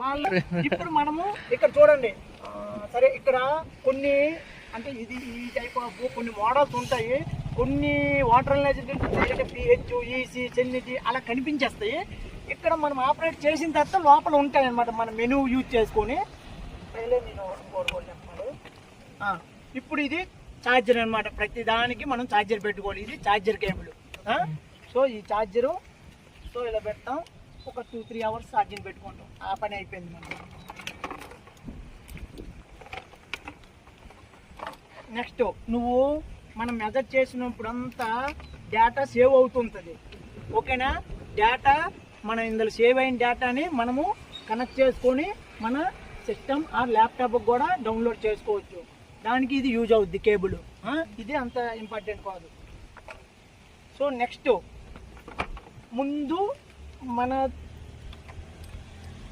వాళ్ళు ఇప్పుడు మనము ఇక్కడ చూడండి, సరే ఇక్కడ కొన్ని అంటే ఇది ఈ టైప్ ఆఫ్ కొన్ని మోడల్స్ ఉంటాయి, కొన్ని వాటర్ అనలైజర్ పిహెచ్ ఈసీ సెన్నిటీ అలా కనిపించేస్తాయి. ఇక్కడ మనం ఆపరేట్ చేసిన తర్వాత లోపల ఉంటాయి అనమాట. మన మెనూ యూజ్ చేసుకొని నేను చెప్పాలి. ఇప్పుడు ఇది ఛార్జర్ అనమాట. ప్రతి దానికి మనం ఛార్జర్ పెట్టుకోవాలి. ఇది ఛార్జర్ కేబుల్. సో ఈ ఛార్జరు సో ఇలా పెడతాం, ఒక 2-3 అవర్స్ ఛార్జింగ్ పెట్టుకుంటాం, ఆ పని అయిపోయింది మనకి. నెక్స్ట్ నువ్వు మనం మెజర్ చేసినప్పుడంతా డేటా సేవ్ అవుతుంటుంది, ఓకేనా? డేటా మనం ఇందులో సేవ్ అయిన డేటాని మనము కనెక్ట్ చేసుకొని మన సిస్టమ్ ఆర్ ల్యాప్టాప్కి కూడా డౌన్లోడ్ చేసుకోవచ్చు. దానికి ఇది యూజ్ అవుద్ది కేబుల్. ఇది అంత ఇంపార్టెంట్ కాదు. సో నెక్స్ట్ ముందు మన